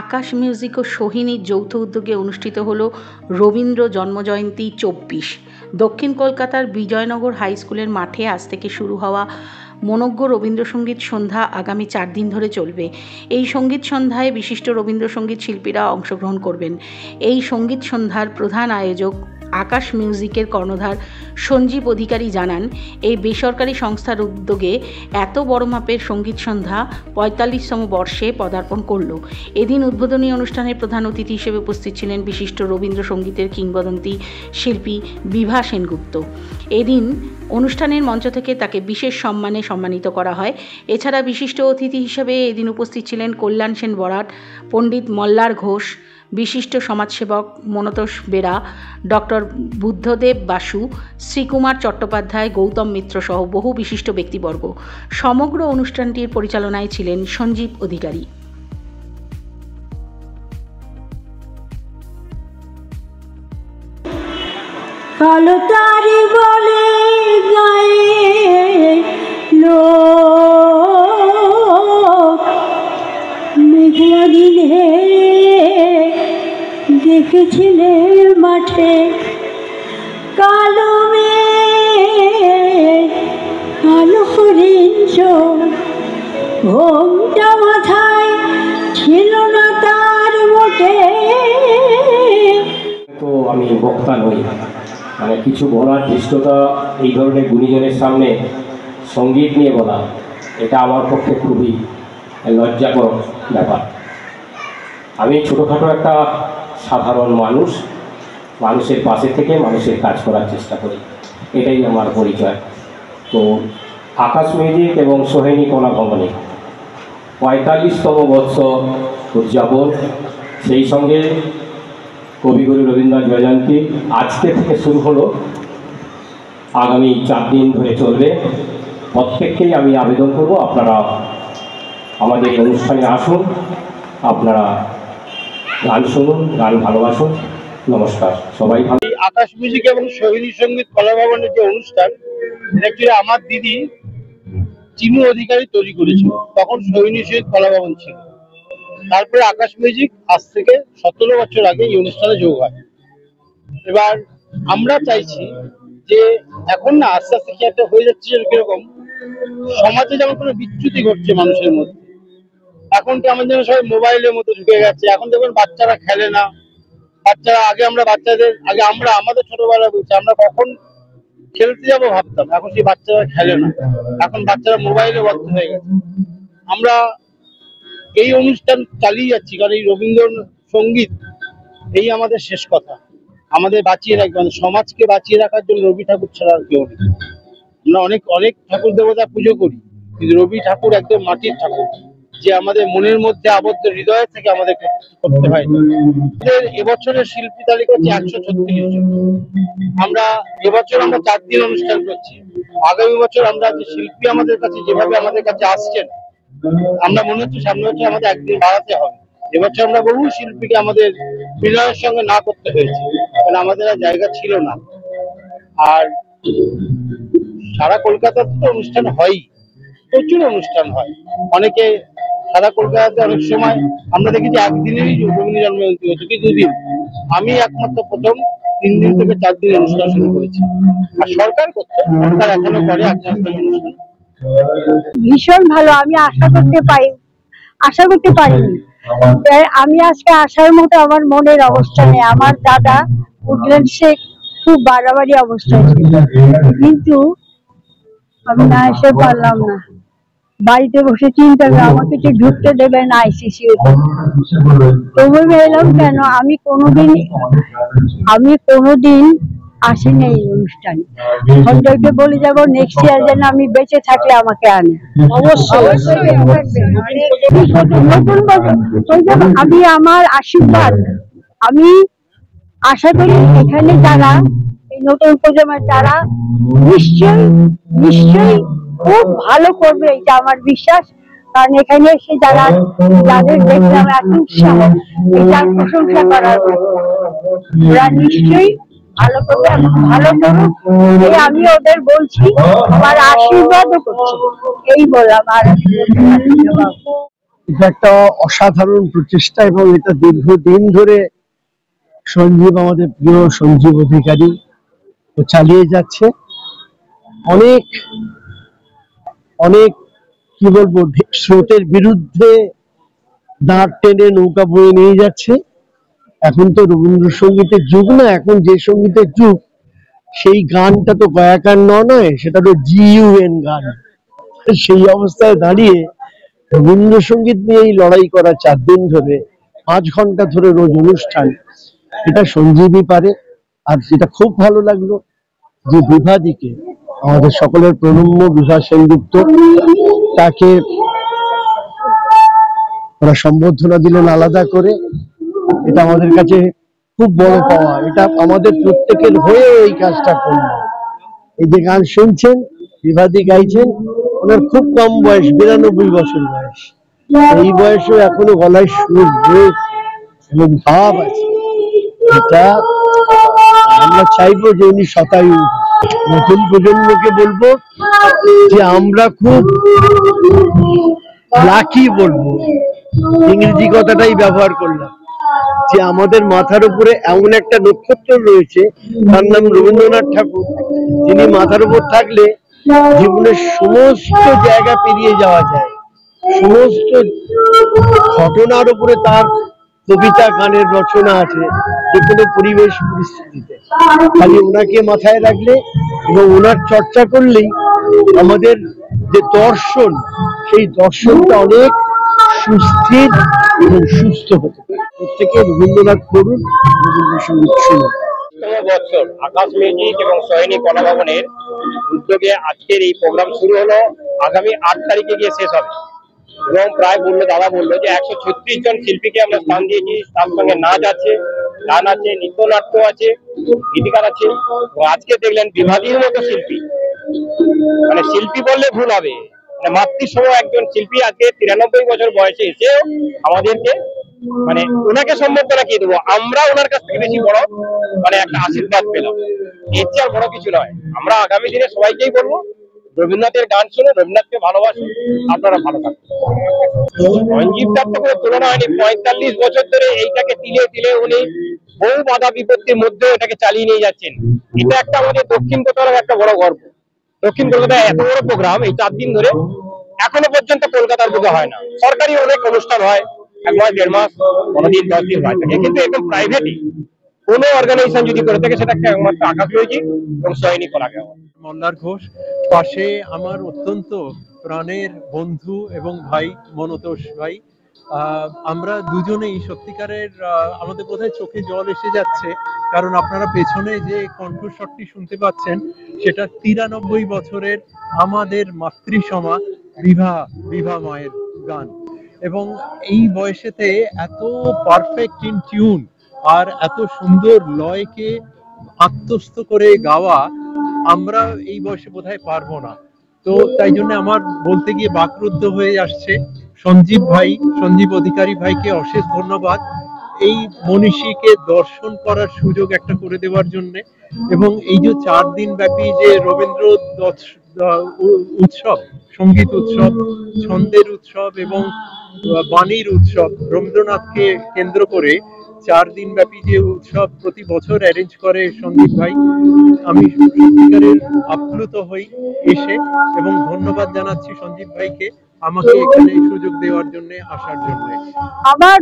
আকাশ music ও সোহিনীর যৌথ উদ্যোগে অনুষ্ঠিত হলো রবীন্দ্র জন্মজয়ন্তী ২৪। দক্ষিণ কলকাতার বিজয়নগর হাই স্কুলের মাঠে আজ থেকে শুরু হওয়া মনোজ্ঞ রবীন্দ্রসঙ্গীত সন্ধ্যা আগামী ৪ দিন ধরে চলবে। এই সঙ্গীত সন্ধ্যায় বিশিষ্ট রবীন্দ্রসঙ্গীত শিল্পীরা অংশগ্রহণ করবেন। এই সঙ্গীত সন্ধ্যার প্রধান আয়োজক আকাশ মিউজিকের কর্ণধার সঞ্জীব অধিকারী জানান, এই বেসরকারি সংস্থার উদ্যোগে এত বড় মাপের সঙ্গীত সন্ধ্যা ৪৫তম বর্ষে পদার্পণ করল। এদিন উদ্বোধনী অনুষ্ঠানে প্রধান অতিথি হিসেবে উপস্থিত ছিলেন বিশিষ্ট রবীন্দ্রসঙ্গীতের কিংবদন্তি শিল্পী বিভা সেনগুপ্ত। এদিন অনুষ্ঠানের মঞ্চ থেকে তাকে বিশেষ সম্মানে সম্মানিত করা হয়। এছাড়া বিশিষ্ট অতিথি হিসেবে এদিন উপস্থিত ছিলেন কল্যাণ সেন বরাট, পণ্ডিত মল্লার ঘোষ, বিশিষ্ট সমাজসেবক মনতোষ বেরা, ডক্টর বুদ্ধদেব বাসু, শ্রীকুমার চট্টোপাধ্যায়, গৌতম মিত্র সহ বহু বিশিষ্ট ব্যক্তিবর্গ। সমগ্র অনুষ্ঠানটির পরিচালনায় ছিলেন সঞ্জীব অধিকারী। কালো তারি বলে গায়ে লোক, মেঘলা দিনে দেখেছিলে মাঠে কালো মেঘ, কালো হরিণ চোখ, ঘোমটা মাথায় ছিল না তার মোটে। তো আমি বক্তা নই, মানে কিছু বলার ধৃষ্টতা এই ধরনের গুণীজনের সামনে সঙ্গীত নিয়ে বলা, এটা আমার পক্ষে খুবই লজ্জাকর ব্যাপার। আমি ছোটোখাটো একটা সাধারণ মানুষ, মানুষের পাশে থেকে মানুষের কাজ করার চেষ্টা করি, এটাই আমার পরিচয়। তো আকাশ মিউজিক এবং সোহিনী কলা ভবনে ৪৫তম বৎসর উদযাপন, সেই সঙ্গে কবিগুরু রবীন্দ্রনাথ জয়ন্তী আজকে থেকে শুরু হলো, আগামী ৪ দিন ধরে চলবে। প্রত্যেককেই আমি আবেদন করব, আপনারা আমাদের অনুষ্ঠানে আসুন, আপনারা গান শুনুন, গান ভালোবাসুন। নমস্কার, সবাই ভালো। আকাশ মিউজিক এবং সোহিনী সঙ্গীত কলা ভবনের যে অনুষ্ঠান, এটা আমার দিদি চিনু অধিকারী তৈরি করেছিল, তখন সোহিনী সঙ্গীত কলা ভবন ছিল। তারপরে আকাশ মিউজিক আজ থেকে ১৭ বছর আগে এই অনুষ্ঠানে যোগ হয়। এবার আমরা চাইছি যে এখন না আস্তে আস্তে কি একটা হয়ে যাচ্ছে, কিরকম সমাজে যেমন কোনো বিচ্যুতি ঘটছে মানুষের মধ্যে। এখন কি আমাদের সবাই মোবাইলের মধ্যে ঢুকে গেছে। এখন দেখুন বাচ্চারা খেলে না, বাচ্চারা আগে আমরা আমাদের ছোটবেলা বলছি আমরা কখন খেলতে যাবো ভাবতাম, এখন সেই বাচ্চারা খেলে না, এখন বাচ্চারা মোবাইলে বদ্ধ হয়ে গেছে। আমরা এই অনুষ্ঠান চালিয়ে যাচ্ছি কারণ এই রবীন্দ্র সঙ্গীত এই আমাদের শেষ কথা, আমাদের বাঁচিয়ে রাখবে, মানে সমাজকে বাঁচিয়ে রাখার জন্য রবি ঠাকুর ছাড়া আর কেউ নেই। আমরা অনেক অনেক ঠাকুর দেবতা পুজো করি, কিন্তু রবি ঠাকুর একদম মাটির ঠাকুর, যে আমাদের মনের মধ্যে আবদ্ধ, হৃদয় থেকে আমাদেরকে করতে হয়। এবছরের শিল্পী তালিকা হচ্ছে ১৩৬ জন। আমরা এবছর ৪ দিন অনুষ্ঠান করছি। আগামী বছর আমরা যে শিল্পী আমাদের কাছে যেভাবে আমাদের কাছে আসছেন, আমরা মনে হচ্ছে সামনে বছর আমাদের একদিন বাড়াতে হবে। এবছর আমরা বহু শিল্পীকে আমাদের বিনয়ের সঙ্গে না করতে হয়েছে, কারণ আমাদের আর জায়গা ছিল না। আর সারা কলকাতাতে তো অনুষ্ঠান হয়ই, প্রচুর অনুষ্ঠান হয়। অনেকে সারা কলকাতাতে অনেক সময় আমরা দেখেছি একদিনেরই রবীন্দ্র জন্মজয়ন্তী হচ্ছে, কি ২ দিন। আমি একমাত্র প্রথম ৩ দিন থেকে ৪ দিন অনুষ্ঠান শুরু করেছি। আর সরকার করতো, সরকার এখনো করে অনুষ্ঠান। ভীষণ ভালো, আমি আশা করতে পারিনি। আমি আজকে আসার মতো আমার মনের অবস্থা নেই। আমার দাদা উঠলেন, সে খুব বাড়াবাড়ি অবস্থায় ছিল, কিন্তু আমি না এসে পারলাম না। বাড়িতে বসে চিন্তা করে আমাকে যে ঢুকতে দেবে না আইসিসি, তবু এলাম। কেন আমি কোনোদিন আসিনি এই অনুষ্ঠানে। ঘন্টাকে বলে যাবো নেক্সট ইয়ার যেন আমি বেঁচে থাকলে আমাকে আনে। অবশ্যই নতুন আমি আমার আশীর্বাদ, আমি আশা করি এখানে যারা এই নতুন প্রজন্মের তারা নিশ্চয়ই খুব ভালো করবে, এটা আমার বিশ্বাস। কারণ এখানে এসে যাদের দেখলাম এত উৎসাহ, এটার প্রশংসা করার, ওরা নিশ্চয়ই ভালো করবে, ভালো করুক এই আমি ওদের বলছি, আমার আশীর্বাদও করছি, এই বললাম। আর এটা একটা অসাধারণ প্রচেষ্টা এবং এটা দীর্ঘদিন ধরে সঞ্জীব, আমাদের প্রিয় সঞ্জীব অধিকারী, ও চালিয়ে যাচ্ছে। অনেক অনেক কি বলবো, স্রোতের বিরুদ্ধে দাঁড় টেনে নৌকা বয়ে নিয়ে যাচ্ছে। এখন তো রবীন্দ্রসঙ্গীতের যুগ না, এখন যে সঙ্গীতের যুগ, সেই গানটা তো গয়াকার নয়, সেটা তো GUN গান। সেই অবস্থায় দাঁড়িয়ে রবীন্দ্রসঙ্গীত নিয়েই লড়াই করা 4 দিন ধরে, 5 ঘন্টা ধরে রোজ অনুষ্ঠান, এটা সঞ্জীবই পারে। আর সেটা খুব ভালো লাগলো যে বিভাদিকে, আমাদের সকলের প্রণম্য বিভা সেনগুপ্ত, তাকে ওরা সম্বর্ধনা দিলেন আলাদা করে। এটা আমাদের কাছে খুব বড় পাওয়া। এটা আমাদের প্রত্যেকের হয়ে এই কাজটা করলো। এই যে গান শুনছেন, বিভাদি গাইছেন, ওনার খুব কম বয়স, 92 বছর বয়স। এই বয়সে এখনো গলায় সুর রয়েছে এবং ভাব আছে। এটা আমরা চাইবো যে উনি শতায়ু। নতুন প্রজন্মকে বলবো যে আমরা খুব লাকি বলবো, ইংরেজি কথাটাই ব্যবহার করলাম, যে আমাদের মাথার উপরে এমন একটা নক্ষত্র রয়েছে, তার নাম রবীন্দ্রনাথ ঠাকুর, যিনি মাথার উপর থাকলে জীবনের সমস্ত জায়গা পেরিয়ে যাওয়া যায়। সমস্ত ঘটনার উপরে তার কবিতা, গানের রচনা আছে, যে কোনো পরিবেশ পরিস্থিতিতে। খালি ওনাকে মাথায় রাখলে এবং ওনার চর্চা করলেই আমাদের যে দর্শন, সেই দর্শনটা অনেক সুস্থির এবং সুস্থ হতে পারে। প্রত্যেকে রবীন্দ্রনাথ পড়ুন, রবীন্দ্রসঙ্গীত শুনুন। বছর আকাশ মিউজিক এবং সৈনিক কলাভবনের উদ্যোগে আজকের এই প্রোগ্রাম শুরু হলো। আগামী 8 তারিখে গিয়ে শেষ হবে এবং প্রায় দাদা বললো যে 136 জন শিল্পীকে আমরা স্থান দিয়েছি। তার সঙ্গে নাচ আছে, গান আছে, নৃত্যনাট্য আছে, গীতিকার আছে। আজকে দেখলেন বিভাগীর মতো শিল্পী, মানে শিল্পী বললে ভুল হবে, মানে মাতৃসম একজন শিল্পী আজকে 93 বছর বয়সে এসে আমাদেরকে মানে ওনাকে সম্বর্ধনা কি দেবো, আমরা ওনার কাছ থেকে বেশি বড় মানে একটা আশীর্বাদ পেলাম। এর চেয়ে আর বড় কিছু নয়। আমরা আগামী দিনে সবাইকেই বলবো রবীন্দ্রনাথের গান শুনে, রবীন্দ্রনাথকে ভালোবাসুন, আপনারা ভালো থাকবেন। সঞ্জীব দার তো কোনো তুলনা হয়নি। 45 বছর ধরে এইটাকে তিলে তিলে উনি বহু বাধা বিপত্তির মধ্যে এটাকে চালিয়ে নিয়ে যাচ্ছেন। এটা একটা আমাদের দক্ষিণ কলকাতার একটা বড় গর্ব। দক্ষিণ কলকাতায় এত বড় প্রোগ্রাম এই 4 দিন ধরে এখনো পর্যন্ত কলকাতার বুকে হয় না। সরকারি অনেক অনুষ্ঠান হয়, 1 মাস 1.5 মাস, কোনদিন 10 দিন হয় থাকে, কিন্তু একদম প্রাইভেটই কোনো অর্গানাইজেশন যদি করে থাকে সেটা একমাত্র আকাশ মিউজিক এবং সৈনিক কলাভবন। মল্লার ঘোষ, পাশে আমার অত্যন্ত প্রাণের বন্ধু এবং ভাই মনতোষ ভাই। আমরা দুজনেই সত্যিকারের, আমাদের বোধহয় চোখে জল এসে যাচ্ছে, কারণ আপনারা পেছনে যে কণ্ঠস্বরটি শুনতে পাচ্ছেন সেটা 93 বছরের আমাদের মাতৃসমা বিভা মায়ের গান। এবং এই বয়সেতে এত পারফেক্ট ইন টিউন আর এত সুন্দর লয়কে আত্মস্থ করে গাওয়া আমরা এই বয়সে বোধহয় পারবো না। তো তাই জন্য আমার বলতে গিয়ে বাকরুদ্ধ হয়ে আসছে। সঞ্জীব অধিকারী ভাইকে অশেষ ধন্যবাদ এই মনীষীকে দর্শন করার সুযোগ একটা করে দেওয়ার জন্য। এবং এই যে 4 দিন ব্যাপী যে রবীন্দ্র উৎসব, সঙ্গীত উৎসব, ছন্দের উৎসব এবং বাণীর উৎসব, রবীন্দ্রনাথকে কেন্দ্র করে 4 দিন ব্যাপী যে উৎসব প্রতি বছর অ্যারেঞ্জ করে সঞ্জীব ভাই, আমি সত্যিকারের আপ্লুত হই এসে, এবং ধন্যবাদ জানাচ্ছি সঞ্জীব ভাইকে আমাকে এখানে সুযোগ দেওয়ার জন্য, আসার জন্য। আমার